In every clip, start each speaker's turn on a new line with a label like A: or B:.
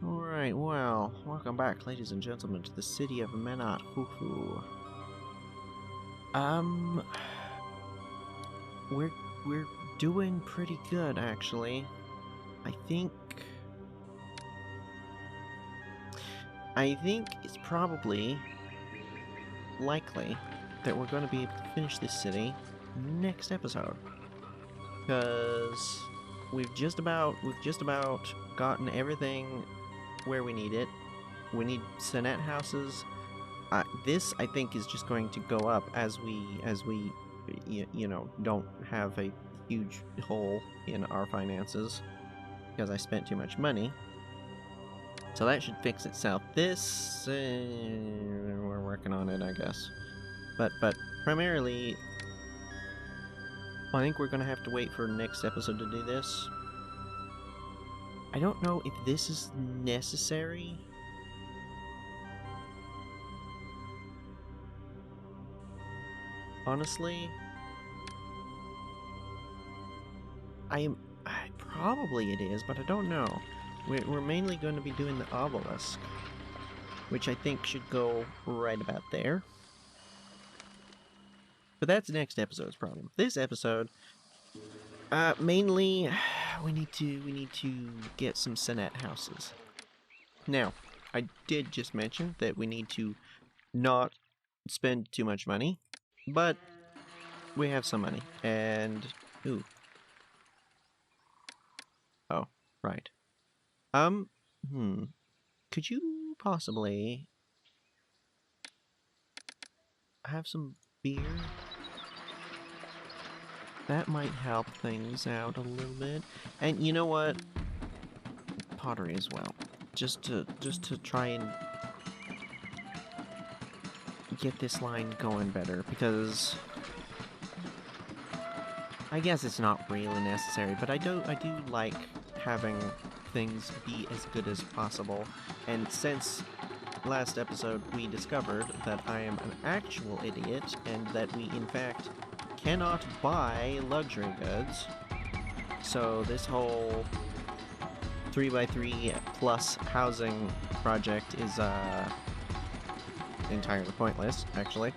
A: Alright, well, welcome back, ladies and gentlemen, to the city of Menat. Hoo-hoo. We're doing pretty good, actually. I think it's probably likely that we're going to be able to finish this city next episode, because we've just about gotten everything where we need it. We need Senate houses. This, I think, is just going to go up as we you know, don't have a huge hole in our finances because I spent too much money. So that should fix itself. This, we're working on it, I guess. But primarily, I think we're going to have to wait for next episode to do this. I don't know if this is necessary. Honestly, probably it is, but I don't know. We're mainly going to be doing the obelisk, which I think should go right about there. But that's next episode's problem. This episode, mainly, we need to get some Senate houses. Now, I did just mention that we need to not spend too much money, but we have some money, and ooh. Oh, right. Could you possibly have some beer? That might help things out a little bit. And you know what? Pottery as well. Just to try and get this line going better, because I guess it's not really necessary, but I do like having things be as good as possible. And since last episode we discovered that I am an actual idiot and that we in fact cannot buy luxury goods, so this whole 3x3 plus housing project is entirely pointless, actually.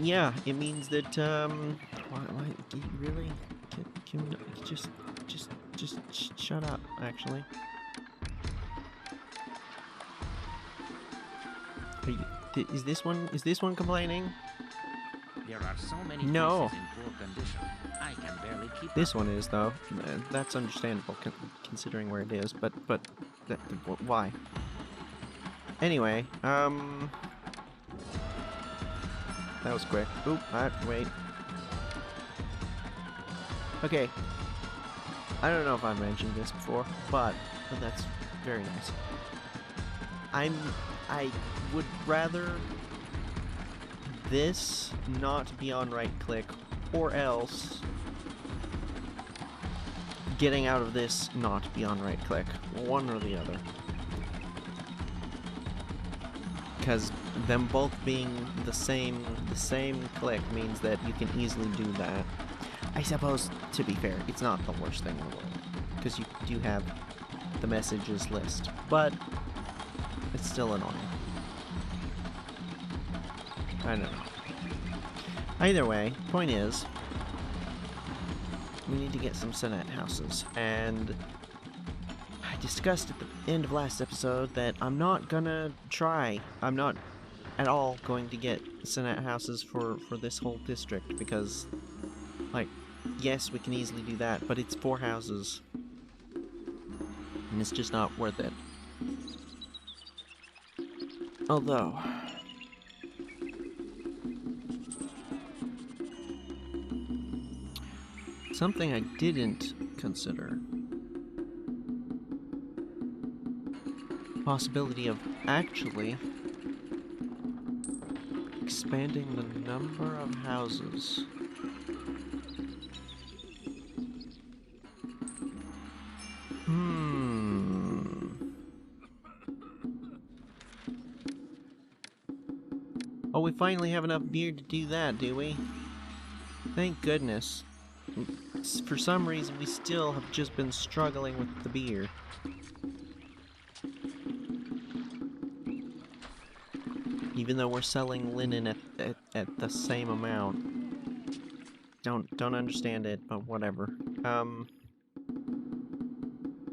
A: Yeah, it means that why really? Can we just shut up, actually? Is this one complaining?
B: There are so many
A: no.
B: places in poor condition. I can barely keep
A: This
B: up.
A: one is, though. That's understandable, considering where it is. But why? Anyway, that was quick. Oop, wait. Okay. I don't know if I've mentioned this before, but that's very nice. I would rather this not be on right click, or else getting out of this not be on right click. One or the other. Because them both being the same click means that you can easily do that. I suppose, to be fair, it's not the worst thing in the world, because you do have the messages list, but it's still annoying. I don't know. Either way, point is, we need to get some Senate houses, and I discussed at the end of last episode that I'm not gonna try. I'm not at all going to get Senate houses for this whole district, because, like, yes, we can easily do that, but it's 4 houses, and it's just not worth it. Although, something I didn't consider, possibility of actually expanding the number of houses. Oh, we finally have enough beer to do that, do we? Thank goodness. for some reason, we still have just been struggling with the beer. Even though we're selling linen at the same amount. Don't understand it, but whatever.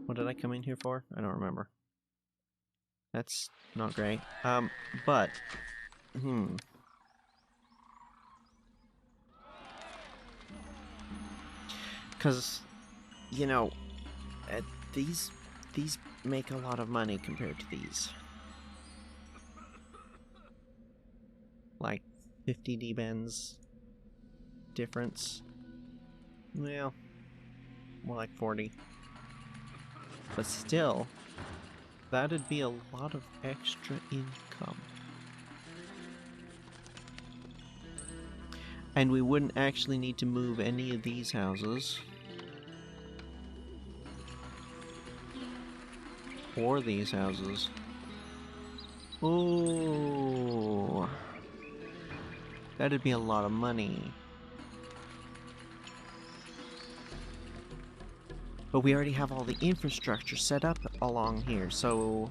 A: What did I come in here for? I don't remember. That's not great. But, because, you know, these make a lot of money compared to these. Like 50 D-bens difference. Well, more like 40. But still, that'd be a lot of extra income. And we wouldn't actually need to move any of these houses. Or these houses. Ooh. That'd be a lot of money. But we already have all the infrastructure set up along here, so...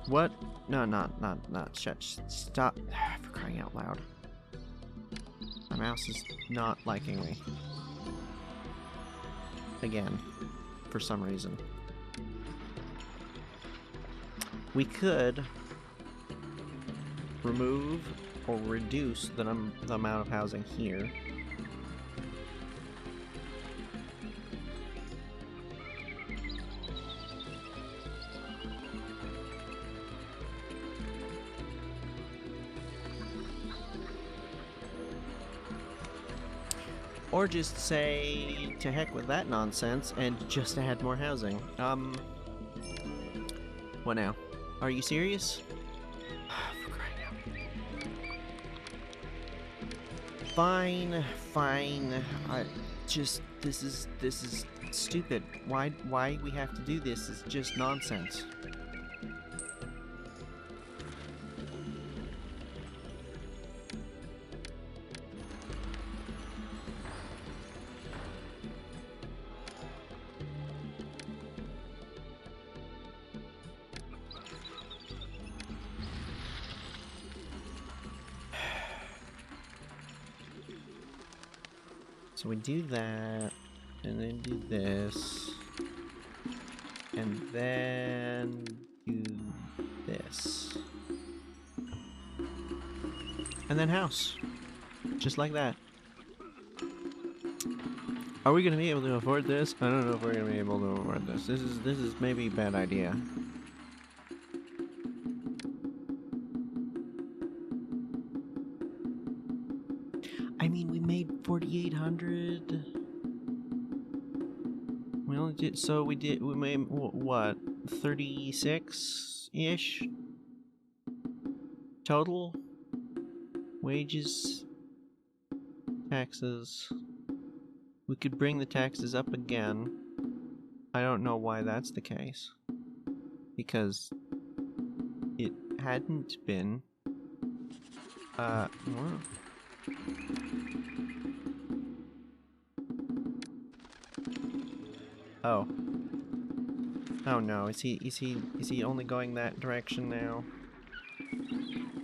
A: What? No, not, shut, stop, for crying out loud. My mouse is not liking me. Again, for some reason. We could remove or reduce the amount of housing here. Or just say, to heck with that nonsense, and just add more housing. What now? Are you serious? For crying out. Fine. This is stupid. Why we have to do this is just nonsense. So we do that, and then do this, and then do this. And then house. Just like that. Are we gonna be able to afford this? I don't know if we're gonna be able to afford this. This is maybe a bad idea. I mean, we made 4,800. We only did, so we made, what, 36-ish? Total? Wages, taxes. We could bring the taxes up again. I don't know why that's the case. Because it hadn't been. Well. Oh. Oh no, is he only going that direction now?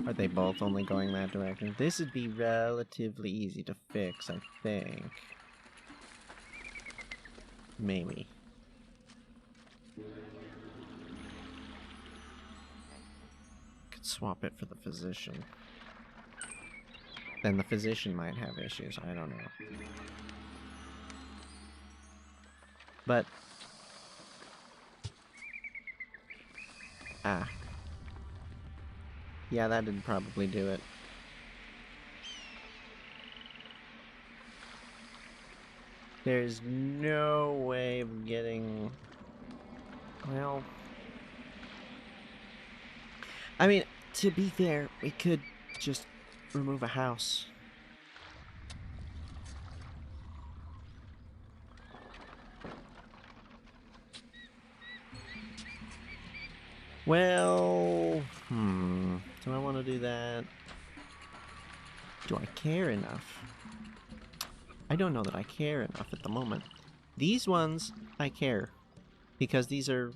A: Are they both only going that direction? This would be relatively easy to fix, I think. Maybe. Could swap it for the physician. Then the physician might have issues, I don't know. But... ah. Yeah, that did probably do it. There's no way of getting... well... I mean, to be fair, we could just remove a house. Well... do I want to do that? Do I care enough? I don't know that I care enough at the moment. These ones, I care. Because these are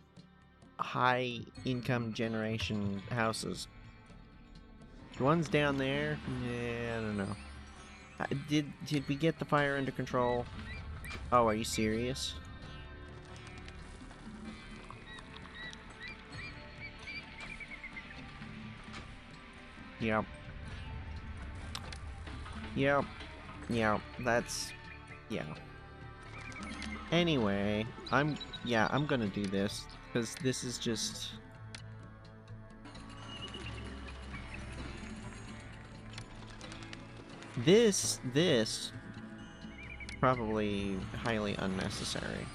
A: high income generation houses. The ones down there, yeah, I don't know. Did we get the fire under control? Oh, are you serious? Yep. Yep. Yep. That's... yeah. Anyway, I'm gonna do this, because this is just... This, probably highly unnecessary.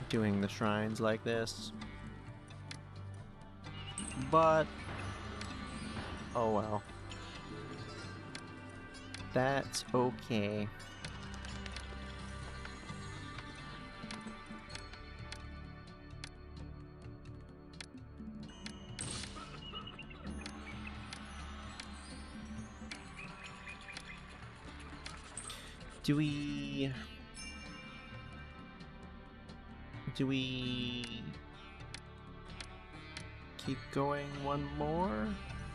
A: Doing the shrines like this. But... oh well. That's okay. Do we keep going one more?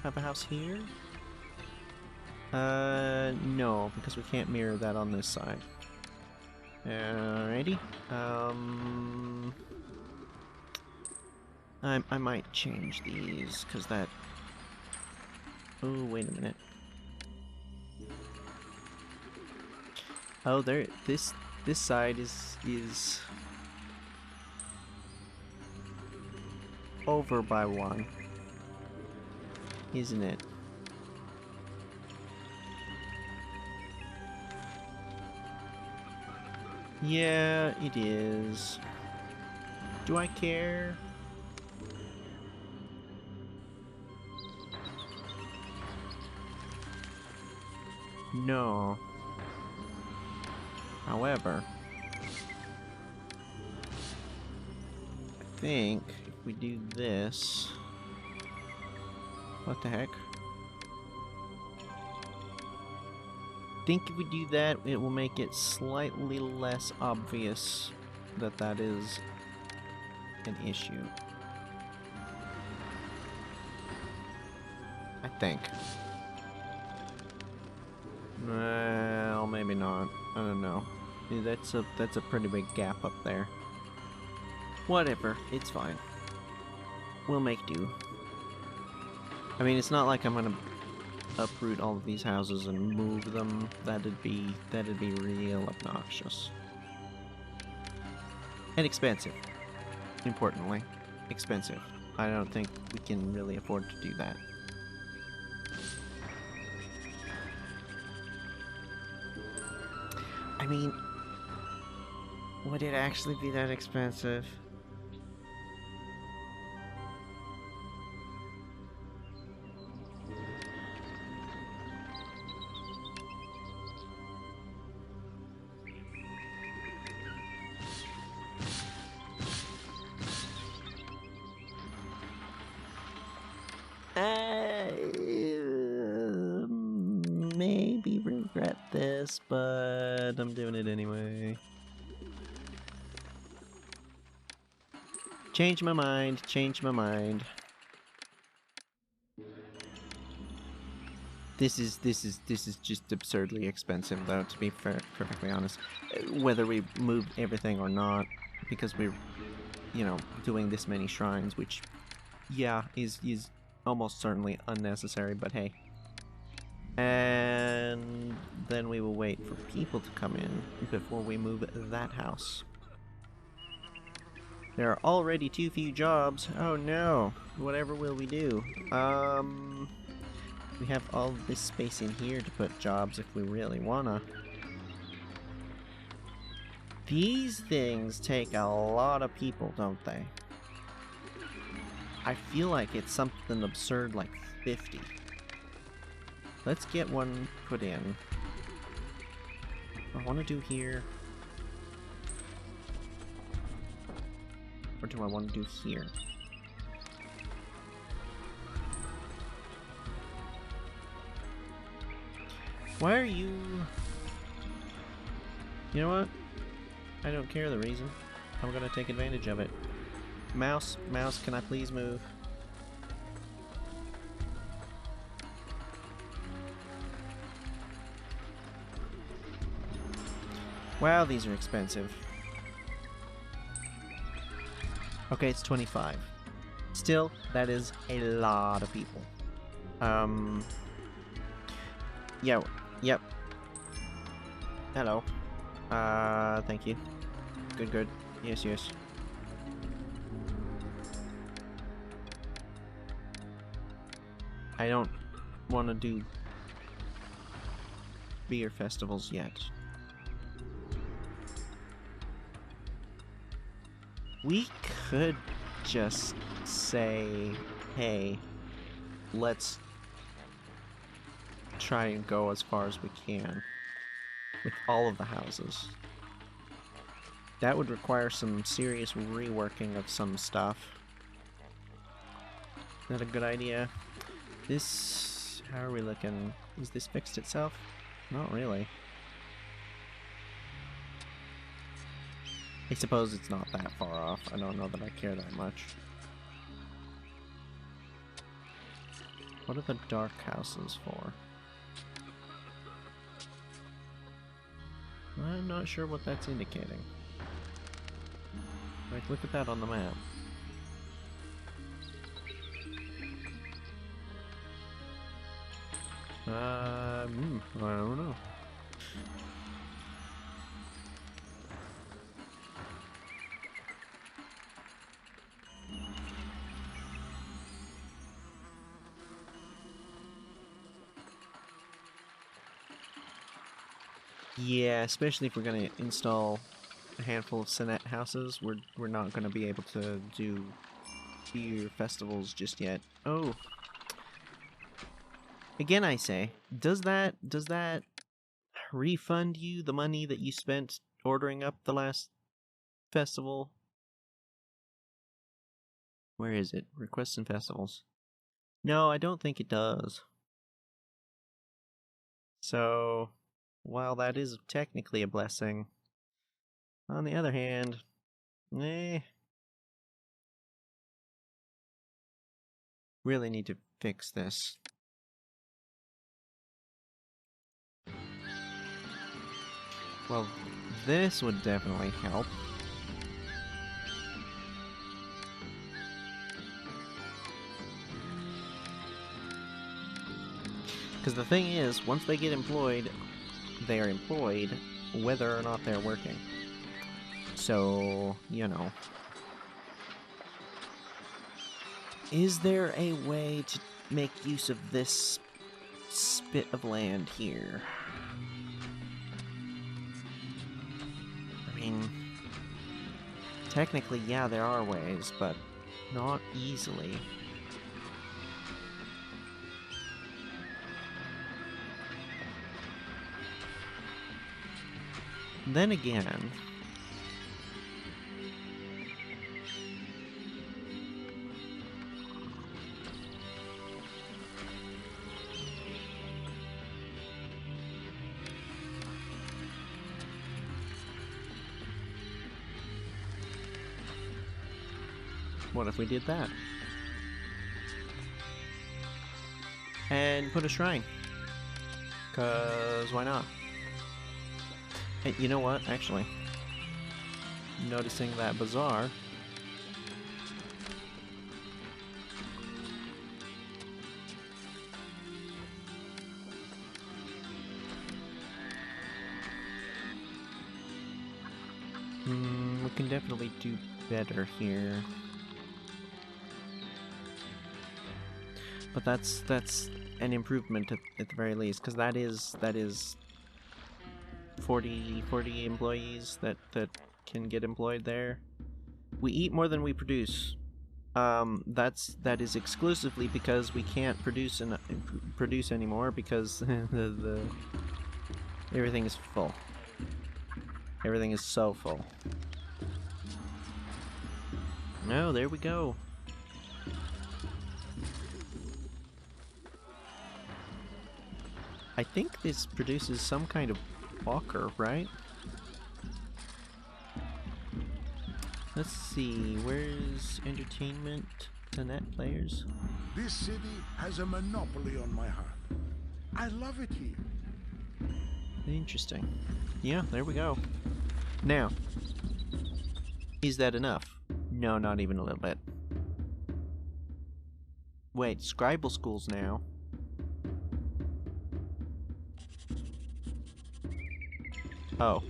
A: Have a house here? No, because we can't mirror that on this side. Alrighty. I might change these, because that... oh, wait a minute. Oh, there. This side is over by one, isn't it? Yeah, it is. Do I care? No. However, I think if we do this... what the heck? I think if we do that, it will make it slightly less obvious that that is an issue. I think. Well, maybe not. I don't know. That's a pretty big gap up there. Whatever, it's fine. We'll make do. I mean, it's not like I'm gonna uproot all of these houses and move them. That'd be real obnoxious. And expensive. Importantly, expensive. I don't think we can really afford to do that. I mean, would it actually be that expensive? Maybe regret this, but I'm doing it anyway. Change my mind, change my mind. This is just absurdly expensive, though, to be perfectly honest. Whether we moved everything or not, because we're, you know, doing this many shrines, which, yeah, is almost certainly unnecessary, but hey. And then we will wait for people to come in before we move that house. There are already too few jobs. Oh no. Whatever will we do? We have all this space in here to put jobs if we really wanna. These things take a lot of people, don't they? I feel like it's something absurd like 50. Let's get one put in. I want to do here. Or do I want to do here? Why are you... You know what? I don't care the reason. I'm gonna take advantage of it. Mouse, mouse, can I please move? Wow, these are expensive. Okay, it's 25. Still, that is a lot of people. Yo, yep. Hello. Thank you. Good, good. Yes, yes. I don't want to do beer festivals yet. We could just say, hey, let's try and go as far as we can with all of the houses. That would require some serious reworking of some stuff. Is that a good idea? This... how are we looking? Is this fixed itself? Not really. I suppose it's not that far off. I don't know that I care that much. What are the dark houses for? I'm not sure what that's indicating. Like, look at that on the map. I don't know. Yeah, especially if we're gonna install a handful of Senate houses, we're not gonna be able to do beer festivals just yet. Oh. Again I say, does that refund you the money that you spent ordering up the last festival? Where is it? Requests and festivals. No, I don't think it does. So, while that is technically a blessing, on the other hand, really need to fix this. Well, this would definitely help. Because the thing is, once they get employed, they are employed whether or not they're working. So, you know. Is there a way to make use of this spit of land here? I mean, technically, yeah, there are ways, but not easily. Then again, what if we did that? And put a shrine. 'Cause why not? Hey, you know what, actually? Noticing that bazaar. We can definitely do better here. But that's an improvement at the very least, because that is 40 employees that can get employed there. We eat more than we produce. That is exclusively because we can't produce anymore because the everything is full. Everything is so full. No, there we go. I think this produces some kind of walker, right? Let's see, where's entertainment? The net players?
C: This city has a monopoly on my heart. I love it here.
A: Interesting. Yeah, there we go. Now, is that enough? No, not even a little bit. Wait, scribal schools now. Oh.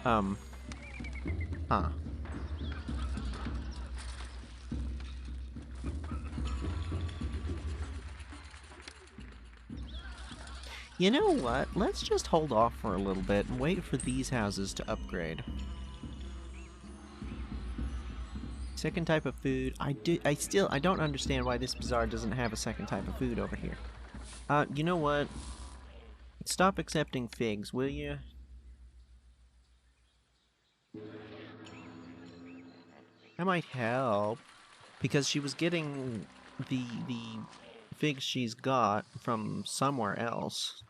A: Huh. You know what? Let's just hold off for a little bit and wait for these houses to upgrade. Second type of food. I don't understand why this bazaar doesn't have a second type of food over here. You know what? Stop accepting figs, will you? That might help. Because she was getting the figs she's got from somewhere else.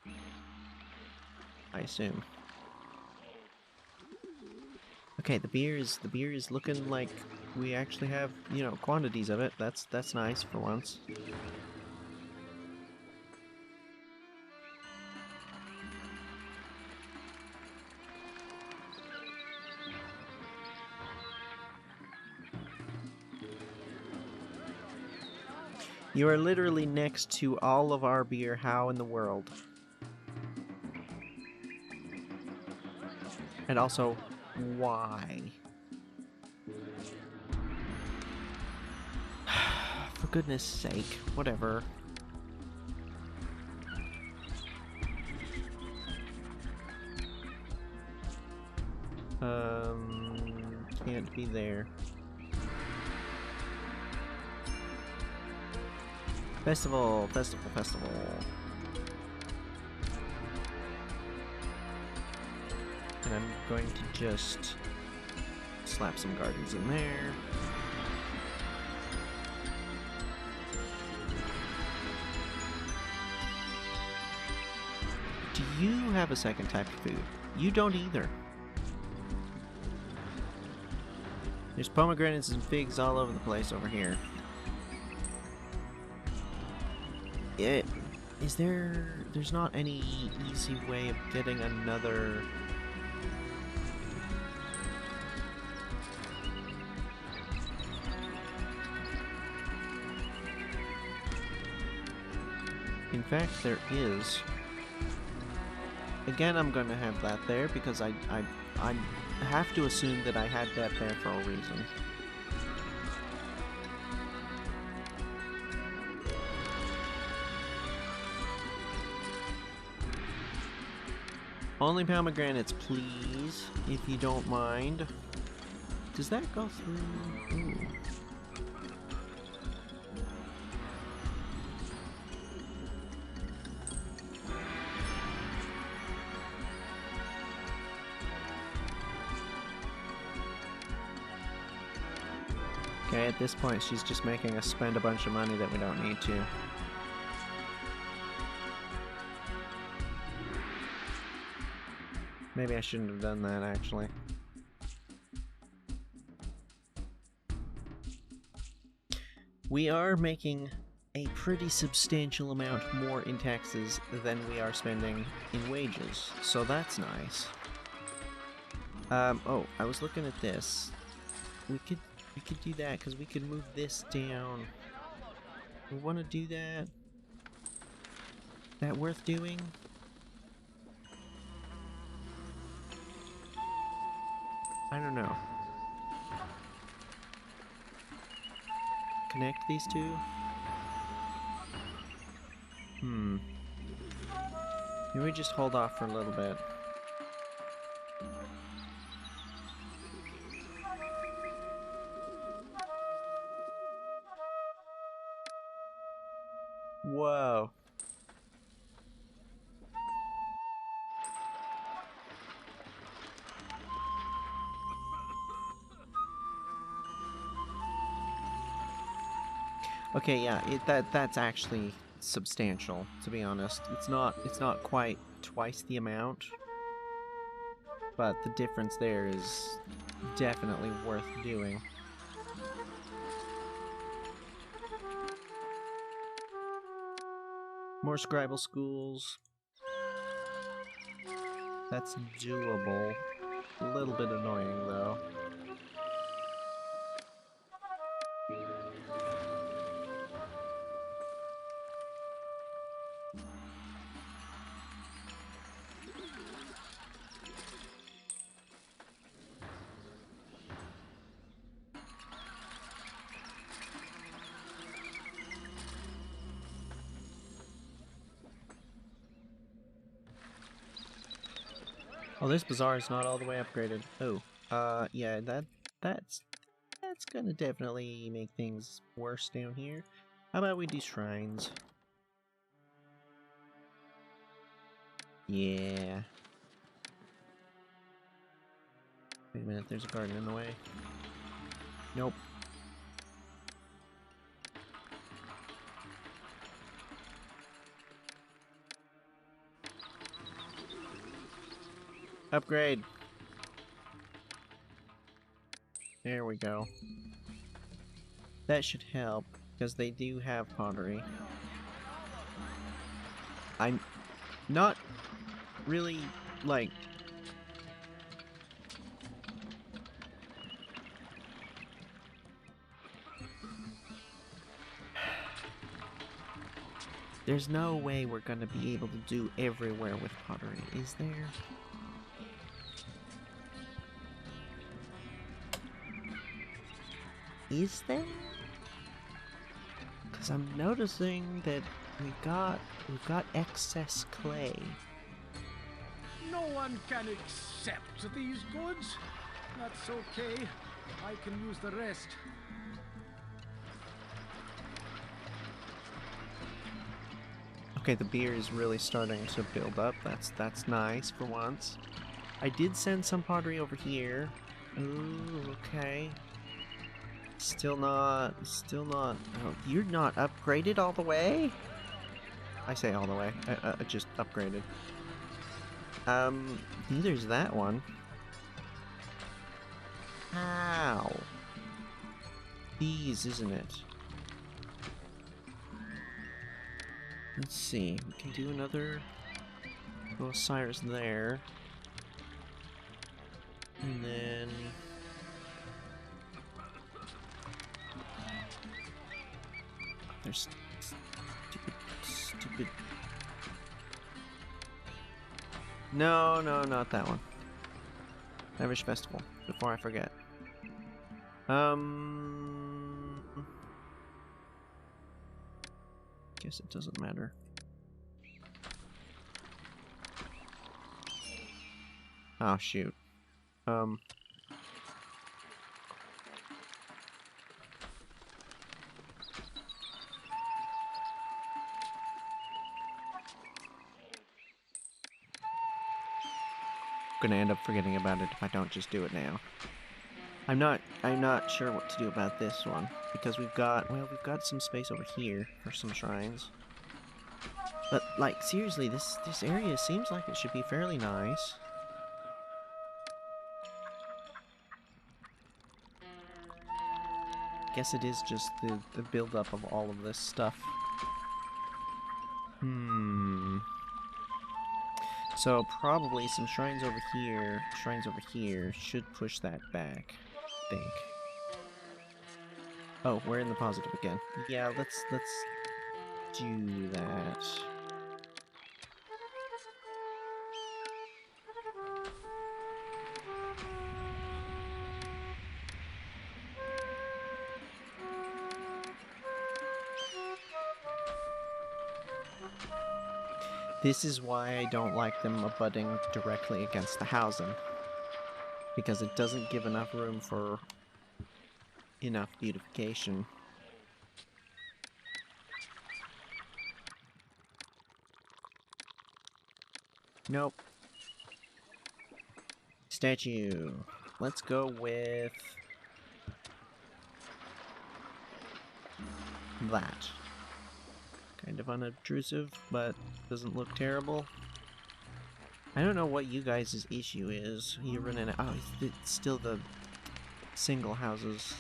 A: I assume. Okay, the beer is looking like we actually have, you know, quantities of it. That's nice for once. You are literally next to all of our beer. How in the world? And also, why? For goodness sake, whatever. Can't be there. Festival. And I'm going to just slap some gardens in there. Do you have a second type of food? You don't either. There's pomegranates and figs all over the place over here. There's not any easy way of getting another... In fact, there is. Again, I'm going to have that there because I have to assume that I had that there for a reason. Only pomegranates, please, if you don't mind. Does that go through? Ooh. Okay, at this point, she's just making us spend a bunch of money that we don't need to. Maybe I shouldn't have done that, actually. We are making a pretty substantial amount more in taxes than we are spending in wages, so that's nice. Oh, I was looking at this. We could do that, because we could move this down. We want to do that? That worth doing? I don't know. Connect these two? Maybe we just hold off for a little bit. Whoa. Okay, yeah, that's actually substantial, to be honest. It's not quite twice the amount, but the difference there is definitely worth doing. More scribal schools. That's doable. A little bit annoying, though. Oh, this bazaar is not all the way upgraded. Oh, yeah, that's gonna definitely make things worse down here. How about we do shrines? Yeah. Wait a minute, there's a garden in the way. Nope. Upgrade. There we go. That should help, because they do have pottery. I'm not really, like... There's no way we're gonna be able to do everywhere with pottery, is there? Is there? Because I'm noticing that we've got excess clay.
C: No one can accept these goods. That's okay. I can use the rest.
A: Okay, the beer is really starting to build up. That's nice for once. I did send some pottery over here. Ooh, okay. Still not. Oh, you're not upgraded all the way? I say all the way. Just upgraded. Neither's that one. How? These, isn't it? Let's see. We can do another Osiris there. And then... There's stupid... No, not that one. Lavish Festival, before I forget. Guess it doesn't matter. Oh, shoot. Gonna end up forgetting about it if I don't just do it now. I'm not sure what to do about this one, because we've got some space over here for some shrines. But, like, seriously, this area seems like it should be fairly nice. Guess it is just the build-up of all of this stuff. So, probably some shrines over here should push that back, I think. Oh, we're in the positive again. Yeah, let's do that. This is why I don't like them abutting directly against the housing. Because it doesn't give enough room for enough beautification. Nope. Statue. Let's go with... that. Kind of unobtrusive, but doesn't look terrible. I don't know what you guys' issue is. You're running out. Oh, it's still the single houses.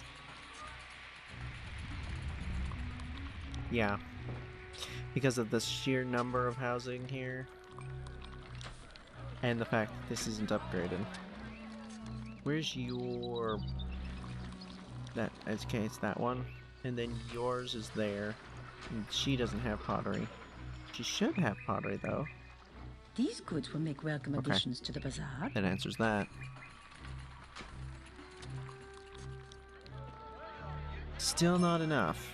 A: Yeah. Because of the sheer number of housing here. And the fact that this isn't upgraded. Where's your... That, okay, it's that one. And then yours is there. And she doesn't have pottery. She should have pottery, though.
D: These goods will make welcome
A: Okay.
D: additions to the bazaar.
A: That answers that. Still not enough.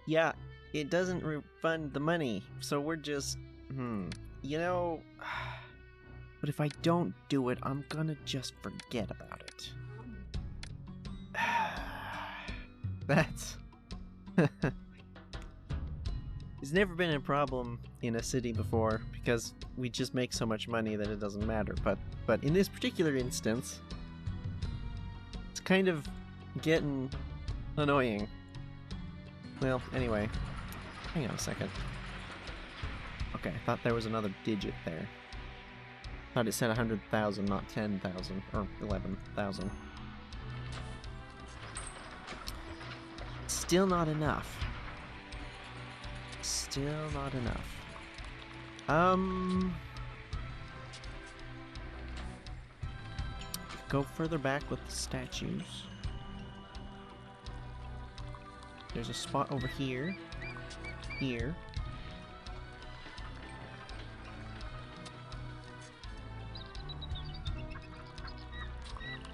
A: Yeah, it doesn't refund the money, so we're just... You know... But if I don't do it, I'm gonna just forget about it. That's... It's never been a problem in a city before, because we just make so much money that it doesn't matter, but in this particular instance, it's kind of getting annoying. Well, anyway, hang on a second. Okay, I thought there was another digit there. Thought it said 100,000, not 10,000, or 11,000. Still not enough. Still not enough. Go further back with the statues. There's a spot over here. Here.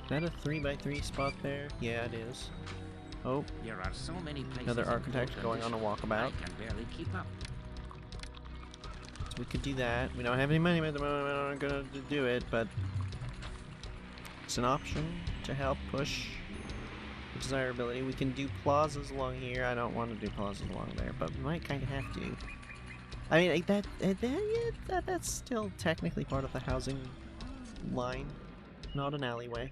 A: Is that a 3x3 spot there? Yeah, it is. Oh,
B: There are so many places
A: another
B: in
A: architect
B: good
A: going on a
B: condition,
A: walkabout.
B: I can barely keep up.
A: So we could do that. We don't have any money at the moment. We're not gonna do it, but it's an option to help push desirability. We can do plazas along here. I don't want to do plazas along there, but we might kind of have to. I mean, that's still technically part of the housing line, not an alleyway.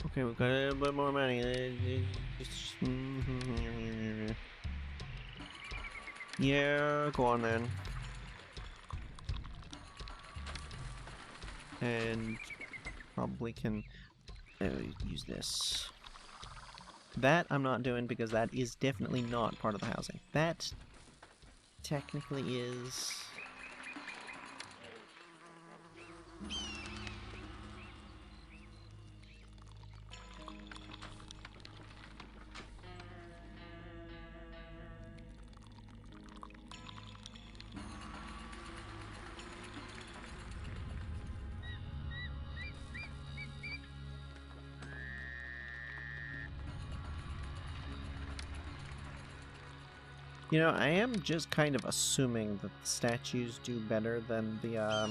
A: Okay, we've got a little bit more money. Yeah, go on then. And probably can use this. That I'm not doing because that is definitely not part of the housing. That technically is... You know, I am just kind of assuming that the statues do better than the,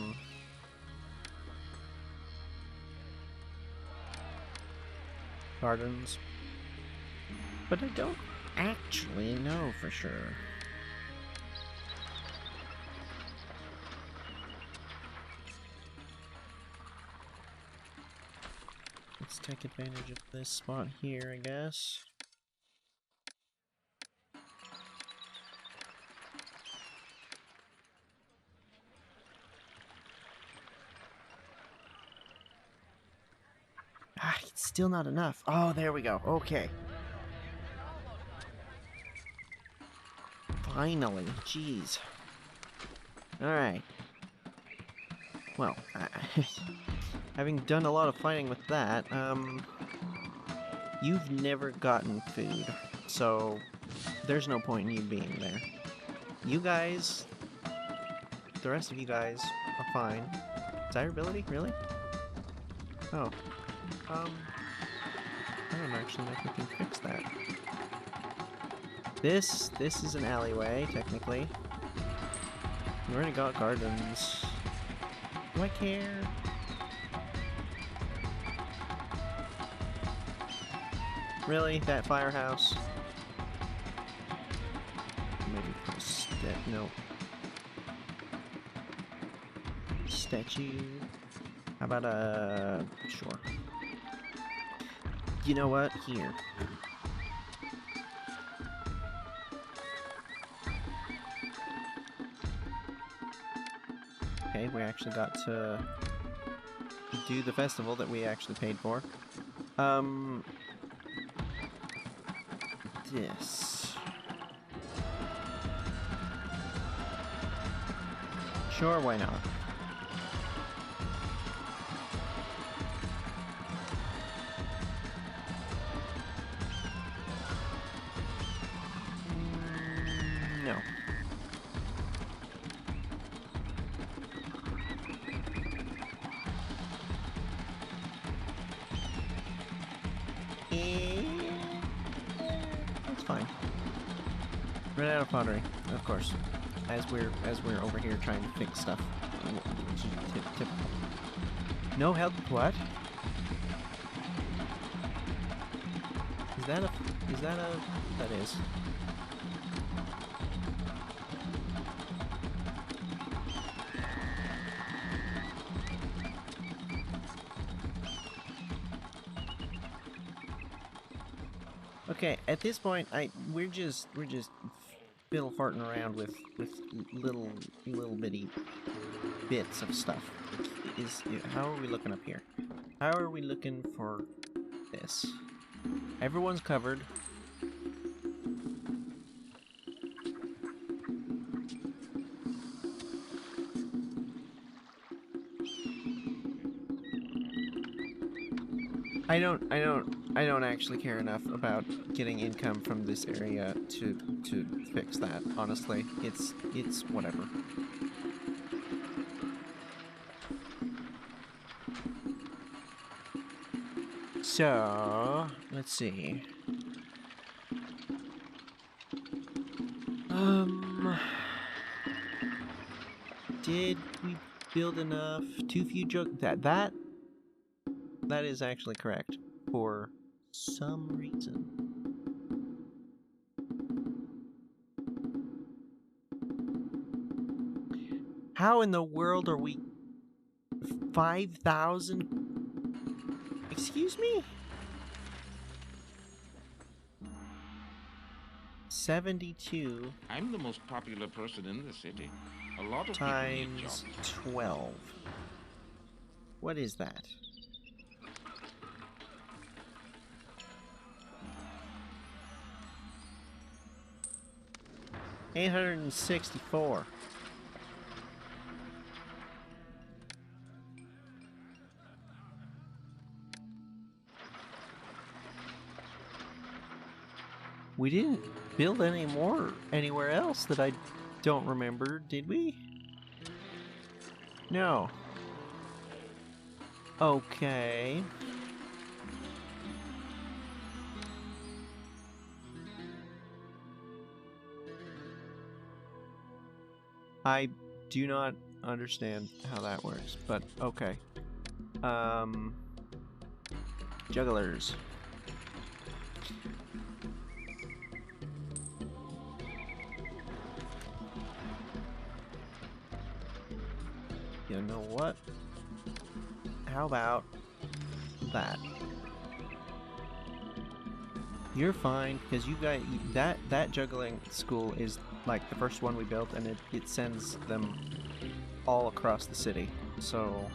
A: gardens. But I don't actually know for sure. Let's take advantage of this spot here, I guess. Ah, it's still not enough. Oh, there we go. Okay. Finally. Jeez. Alright. Well, having done a lot of fighting with that, you've never gotten food, so there's no point in you being there. You guys, the rest of you guys are fine. Desirability? Really? Oh. I don't actually know if we can fix that. This is an alleyway, technically. We already got gardens. Do I care? Really? That firehouse? Maybe put a no. Statue. How about sure. You know what? Here. Okay, we actually got to do the festival that we actually paid for. This. Sure, why not? No. That's fine. Run out of pottery, of course. As we're over here trying to fix stuff. Typical. No help. What? Is that a? That is. Okay, at this point, we're just fiddle farting around with little bitty bits of stuff. How are we looking up here? How are we looking for this? Everyone's covered. I don't actually care enough about getting income from this area to fix that. Honestly, it's whatever. So let's see. Did we build enough? Too few that is actually correct for some reason. How in the world are we 5,000? Excuse me? 72
B: I'm the most popular person in the city. A lot of people need
A: times
B: jobs.
A: 12. What is that? $864. We didn't build any more anywhere else that I don't remember, did we? No. Okay. I do not understand how that works, but okay. Jugglers. You know what? How about that? You're fine, because you guys, that juggling school is like the first one we built, and it sends them all across the city. So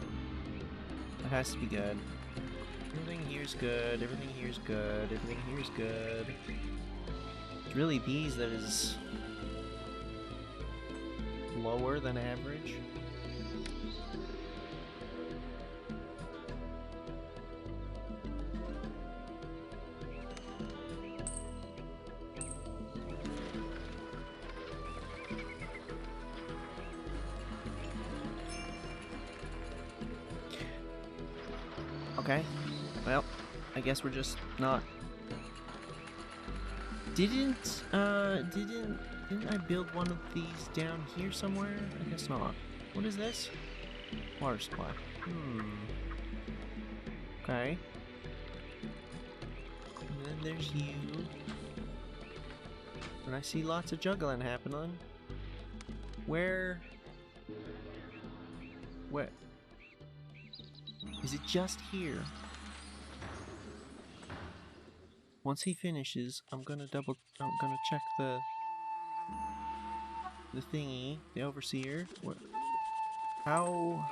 A: that has to be good. Everything here's good, everything here's good, everything here's good. It's really these that is lower than average. Okay, well, I guess we're just not. Didn't I build one of these down here somewhere? I guess not. What is this? Water supply. Okay. And then there's you. And I see lots of juggling happening. Where? Is it just here? Once he finishes, I'm gonna check the thingy, the overseer. How?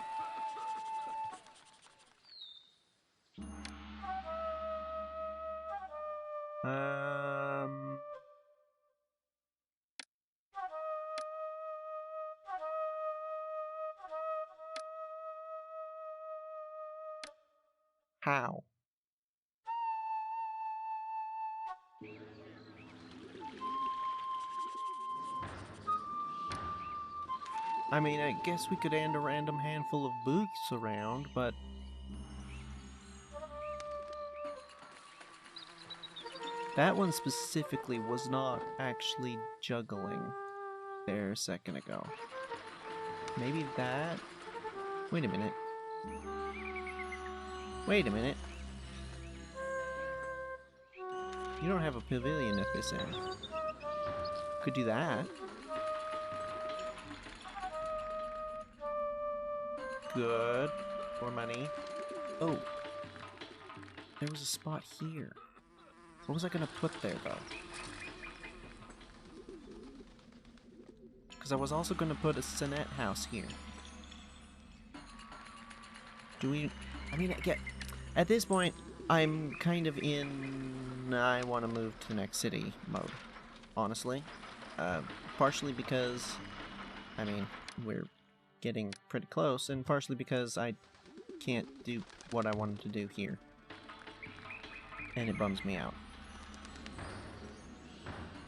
A: Um. How? I mean, I guess we could add a random handful of booths around, but that one specifically was not actually juggling there a second ago. Maybe that? Wait a minute. Wait a minute. You don't have a pavilion at this end. Could do that. Good. More money. Oh. There was a spot here. What was I gonna put there, though? Because I was also gonna put a Senate house here. Do we... I mean, at this point, I'm kind of in... I want to move to the next city mode, honestly. Partially because, I mean, we're getting pretty close, and partially because I can't do what I wanted to do here. And it bums me out.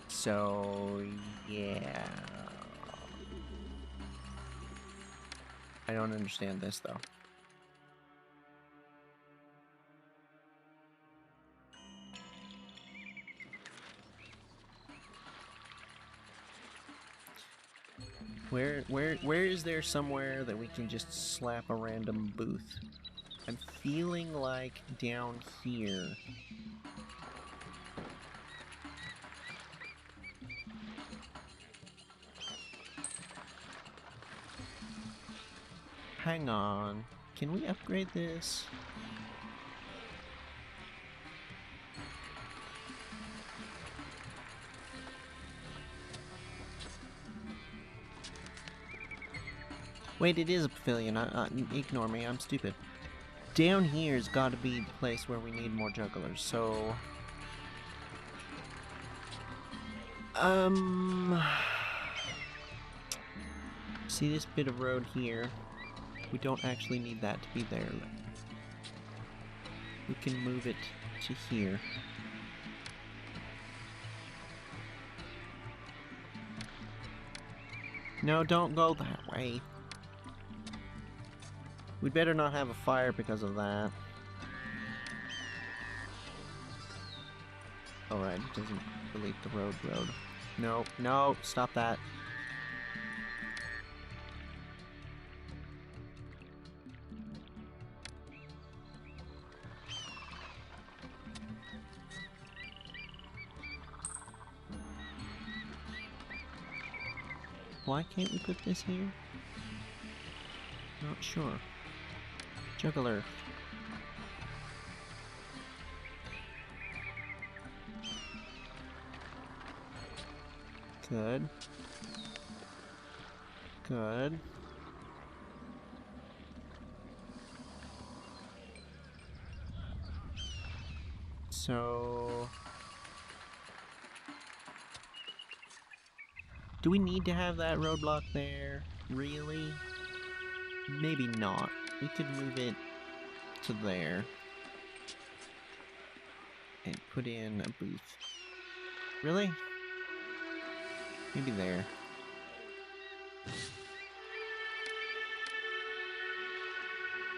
A: So, yeah... I don't understand this, though. Where is there somewhere that we can just slap a random booth? I'm feeling like down here. Hang on. Can we upgrade this? Wait, it is a pavilion. Ignore me, I'm stupid. Down here's gotta be the place where we need more jugglers, so... See this bit of road here? We don't actually need that to be there. We can move it to here. No, don't go that way. We'd better not have a fire because of that. Alright, it doesn't delete the road. No, no, stop that. Why can't we put this here? Not sure. Juggler. Good. Good. So... do we need to have that roadblock there? Really? Maybe not. We could move it to there. And put in a booth. Really? Maybe there.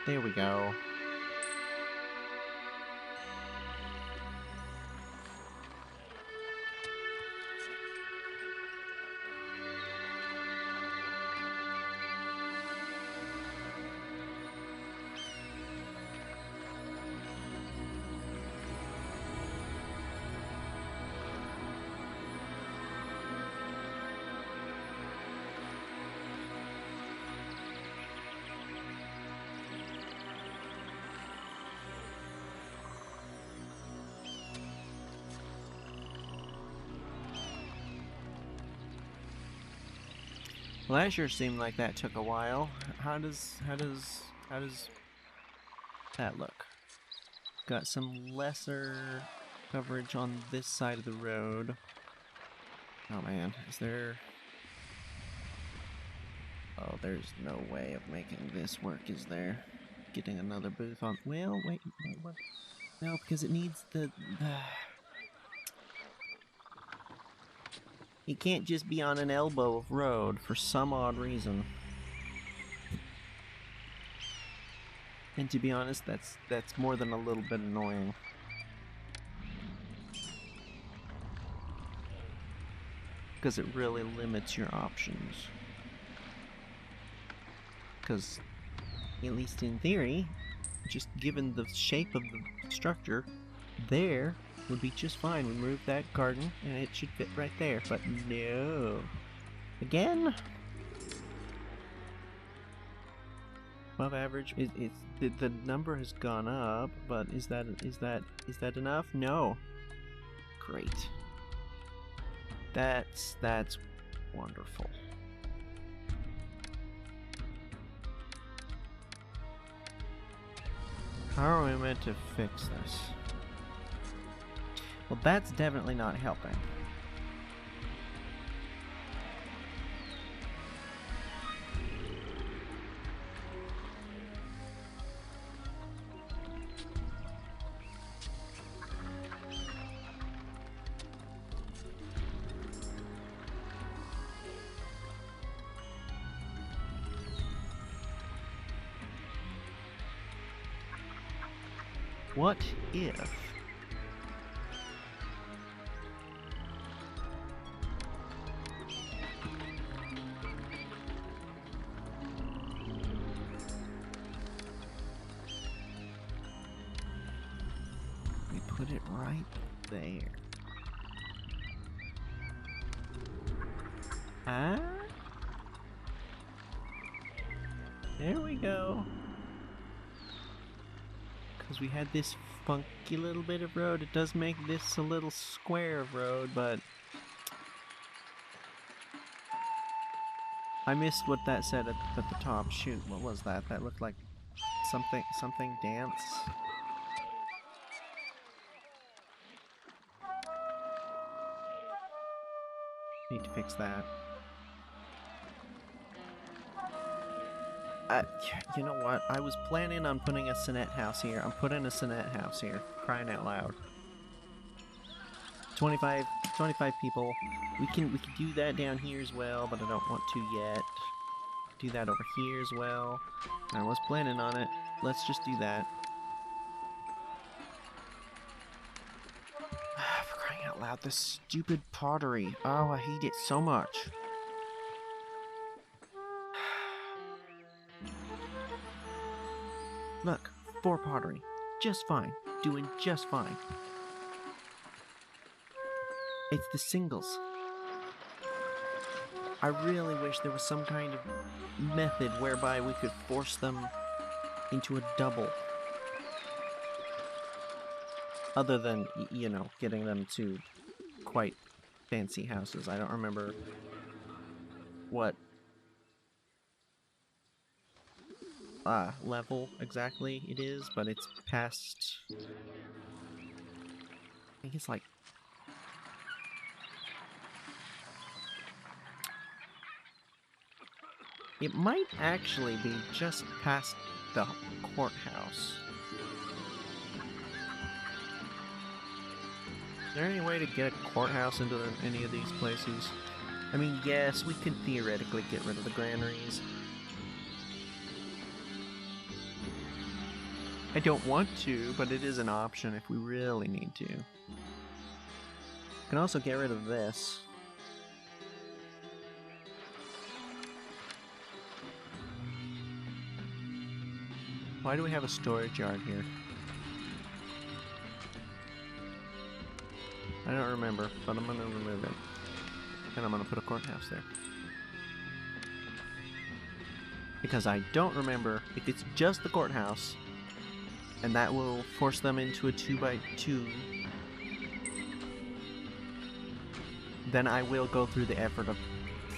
A: There we go. Well, that sure seemed like that took a while. How does that look? Got some lesser coverage on this side of the road. Oh man, is there... Oh, there's no way of making this work, is there? Getting another booth on... Well, wait, what? No, because it needs the... It can't just be on an elbow of road for some odd reason. And to be honest, that's more than a little bit annoying. Because it really limits your options. Because, at least in theory, just given the shape of the structure, there would be just fine. We move that garden and it should fit right there, but no. Again? Above average. The number has gone up, but is that enough? No. Great. That's wonderful. How are we meant to fix this? Well, that's definitely not helping. What if... we put it right there? Ah? There we go. Because we had this funky little bit of road. It does make this a little square of road, but... I missed what that said at the top. Shoot, what was that? That looked like something dance. Need to fix that. You know what? I was planning on putting a Sonnet house here. I'm putting a Sonnet house here. Crying out loud. 25 people. We can do that down here as well, but I don't want to yet. Do that over here as well. I was planning on it. Let's just do that. For crying out loud, this stupid pottery. Oh, I hate it so much. Look, 4 pottery. Just fine. Doing just fine. It's the singles. I really wish there was some kind of method whereby we could force them into a double. Other than, you know, getting them to quite fancy houses. I don't remember what level exactly it is, but it's past... I think it's like... It might actually be just past the courthouse. Is there any way to get a courthouse into any of these places? I mean, yes, we could theoretically get rid of the granaries. I don't want to, but it is an option if we really need to. We can also get rid of this. Why do we have a storage yard here? I don't remember, but I'm gonna remove it. And I'm gonna put a courthouse there. Because I don't remember if it's just the courthouse, and that will force them into a 2x2, then I will go through the effort of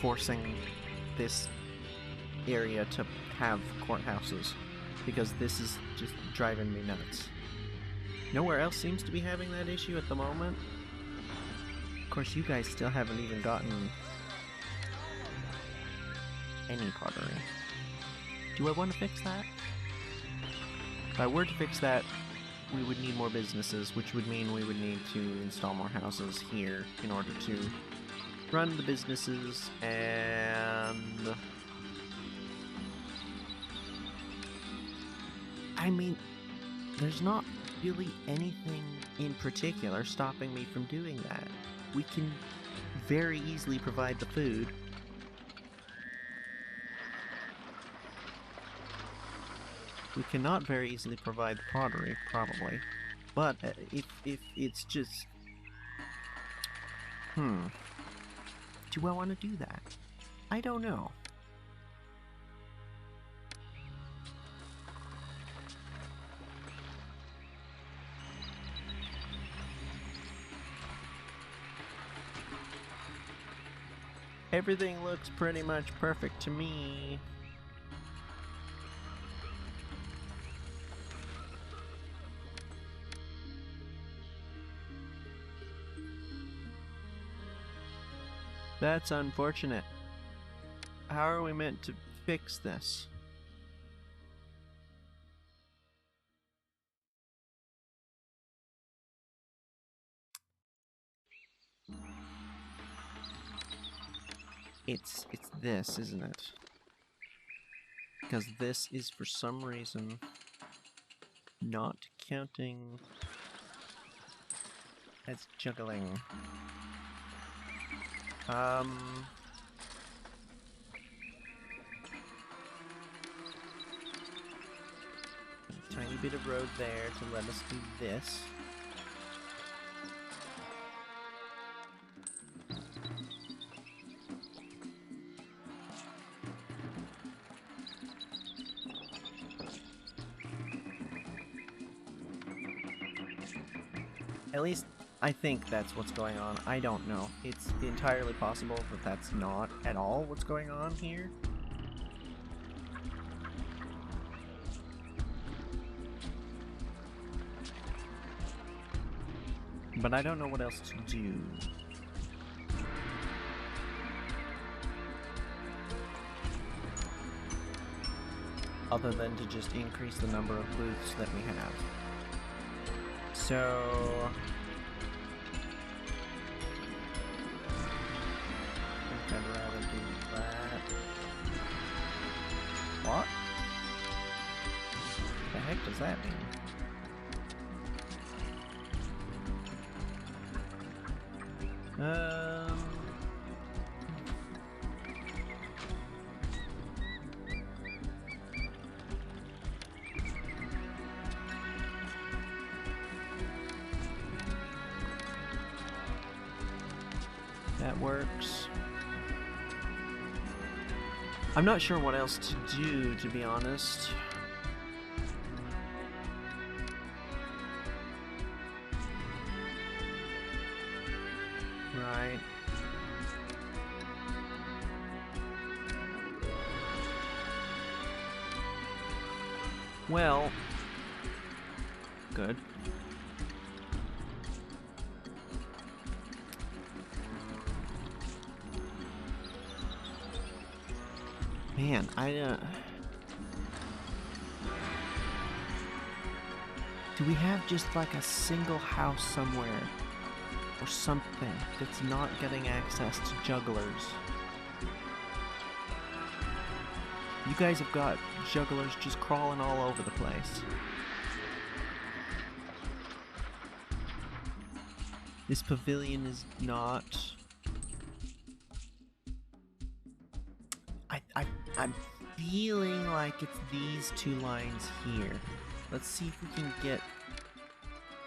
A: forcing this area to have courthouses, because this is just driving me nuts. Nowhere else seems to be having that issue at the moment. Of course, you guys still haven't even gotten any pottery. Do I want to fix that? If I were to fix that, we would need more businesses, which would mean we would need to install more houses here in order to run the businesses, and I mean, there's not really anything in particular stopping me from doing that. We can very easily provide the food. We cannot very easily provide the pottery, probably. But if it's just... Do I want to do that? I don't know. Everything looks pretty much perfect to me. That's unfortunate. How are we meant to fix this? It's this, isn't it? Because this is for some reason not counting as juggling. Tiny bit of road there to let us do this. At least I think that's what's going on. I don't know. It's entirely possible that that's not at all what's going on here. But I don't know what else to do. Other than to just increase the number of booths that we have. So... I think I'd rather do that. What? The heck does that mean? That works. I'm not sure what else to do, to be honest. Right. Well, good. Man, do we have just like a single house somewhere or something that's not getting access to jugglers? You guys have got jugglers just crawling all over the place. This pavilion is not... I'm feeling like it's these two lines here. Let's see if we can get...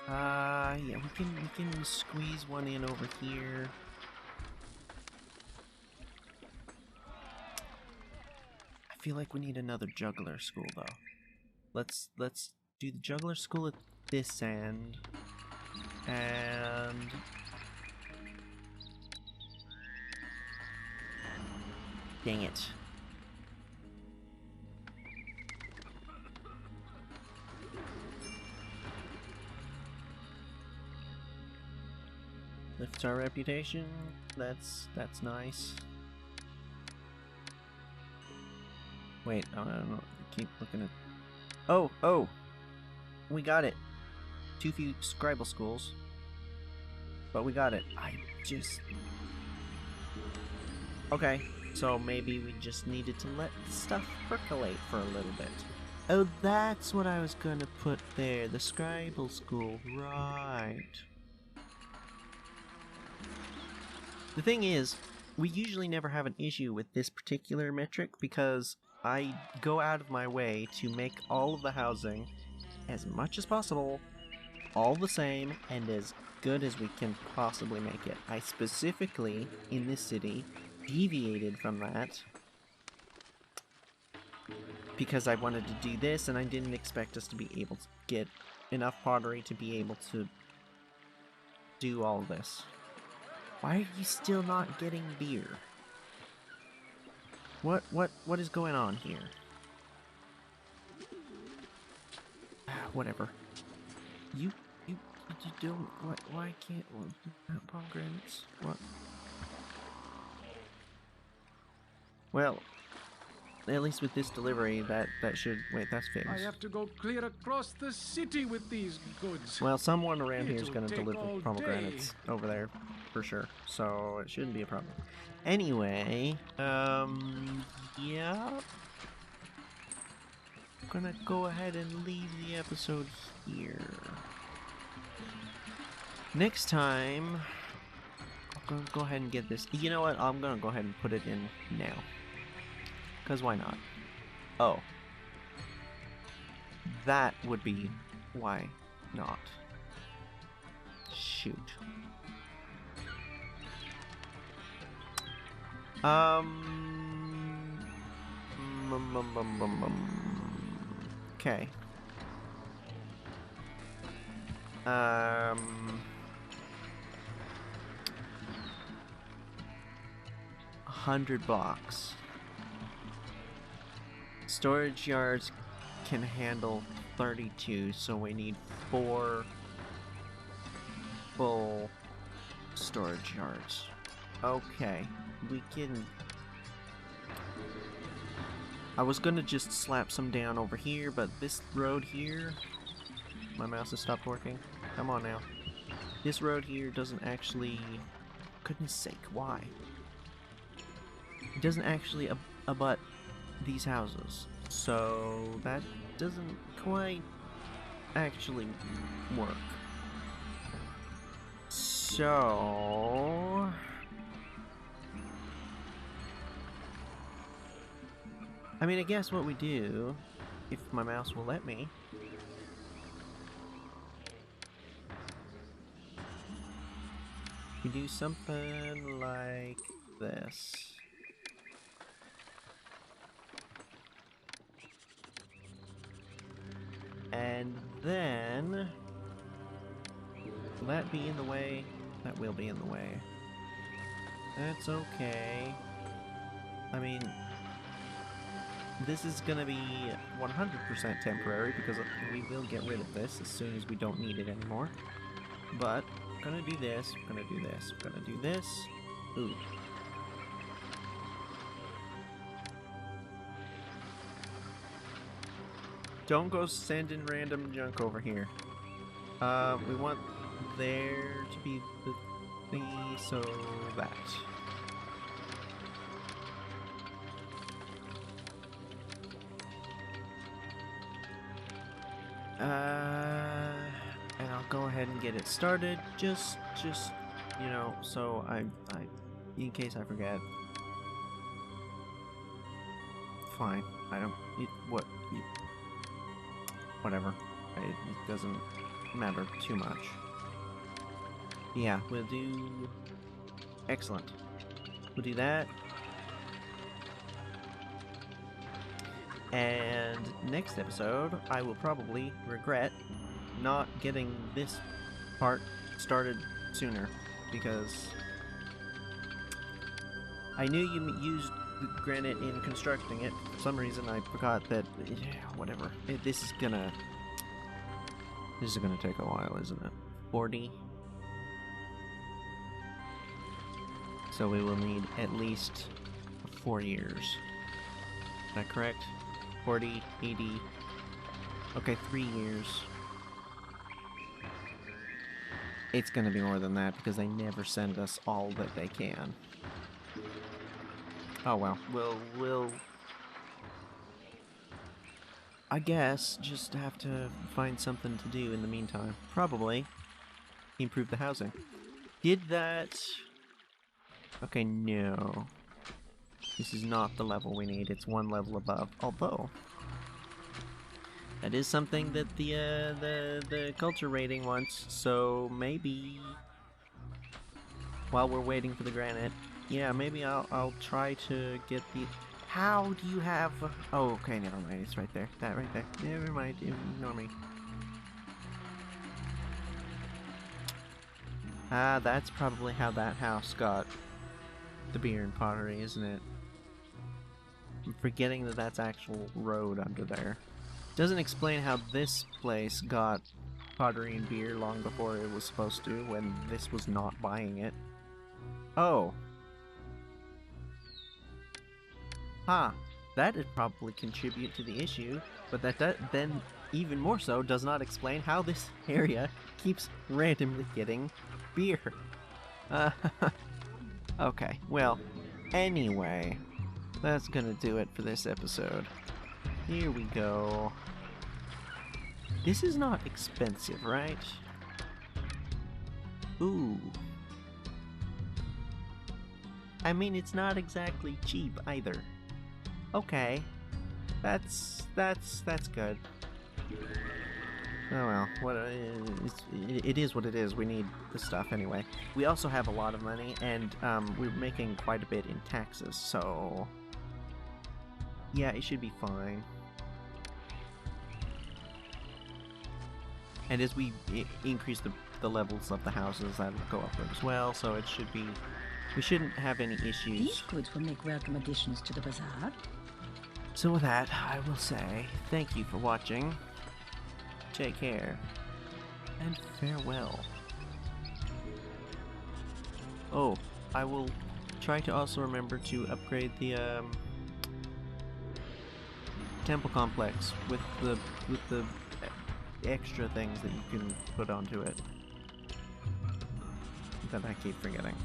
A: yeah, we can squeeze one in over here. I feel like we need another juggler school though. Let's do the juggler school at this end. And... dang it. Lifts our reputation. That's nice. Wait, I don't know. Keep looking at. Oh, we got it. Too few scribal schools, but we got it. Okay, so maybe we just needed to let the stuff percolate for a little bit. Oh, that's what I was gonna put there. The scribal school, right? The thing is, we usually never have an issue with this particular metric because I go out of my way to make all of the housing as much as possible, all the same, and as good as we can possibly make it. I specifically, in this city, deviated from that because I wanted to do this and I didn't expect us to be able to get enough pottery to be able to do all this. Why are you still not getting beer? What is going on here? Whatever. You don't. Why can't pomegranates? What? Well, at least with this delivery, that should. Wait, that's fixed.
C: I have to go clear across the city with these goods.
A: Well, someone around here is
C: It'll
A: going to
C: take
A: deliver
C: all
A: pomegranates
C: day.
A: over there, for sure. So it shouldn't be a problem. Anyway, yeah. I'm gonna go ahead and leave the episode here. Next time, I'm gonna go ahead and get this. You know what? I'm gonna go ahead and put it in now. Because why not? Oh. That would be why not. Shoot. Okay. 100 blocks. Storage yards can handle 32, so we need 4 full storage yards. Okay, we can... I was gonna just slap some down over here, but this road here... My mouse has stopped working. Come on now. This road here doesn't actually... Goodness sake, why? It doesn't actually abut these houses. So that doesn't quite actually work. So... I mean, I guess what we do, if my mouse will let me, we do something like this. And then, will that be in the way? That will be in the way. That's okay. I mean, this is gonna be 100% temporary because we will get rid of this as soon as we don't need it anymore. But, I'm gonna do this, I'm gonna do this, I'm gonna do this. Ooh. Don't go sending random junk over here. We want there to be the thingy, so that. And I'll go ahead and get it started, just, you know, so I, in case I forget. Fine, I don't, whatever, it doesn't matter too much. Yeah, we'll do, excellent, we'll do that. And next episode, I will probably regret not getting this part started sooner, because I knew you used the granite in constructing it. For some reason, I forgot that. Whatever. This is gonna take a while, isn't it? 40. So we will need at least 4 years. Is that correct? 40, 80... Okay, 3 years. It's gonna be more than that because they never send us all that they can. Oh well, we'll I guess just have to find something to do in the meantime. Probably improve the housing. Did that... Okay, no. This is not the level we need, it's one level above. Although, that is something that the culture rating wants, so maybe while we're waiting for the granite, yeah, maybe I'll try to get the... How do you have... Oh, okay, never mind, it's right there. That right there. Never mind, ignore me. Ah, that's probably how that house got the beer and pottery, isn't it? I'm forgetting that that's actual road under there. Doesn't explain how this place got pottery and beer long before it was supposed to, when this was not buying it. Oh. Huh. That would probably contribute to the issue, but that then, even more so, does not explain how this area keeps randomly getting beer. Okay, well, anyway, that's gonna do it for this episode. Here we go. This is not expensive, right? Ooh. I mean, it's not exactly cheap either. Okay. That's good. Oh well, it is what it is. We need the stuff anyway. We also have a lot of money, and we're making quite a bit in taxes, so yeah, it should be fine. And as we increase the levels of the houses, that'll go upward as well, so it should be... We shouldn't have any issues.
D: These goods will make welcome additions to the bazaar.
A: So with that, I will say thank you for watching. Take care. And farewell. Oh, I will try to also remember to upgrade the temple complex with the extra things that you can put onto it that I keep forgetting.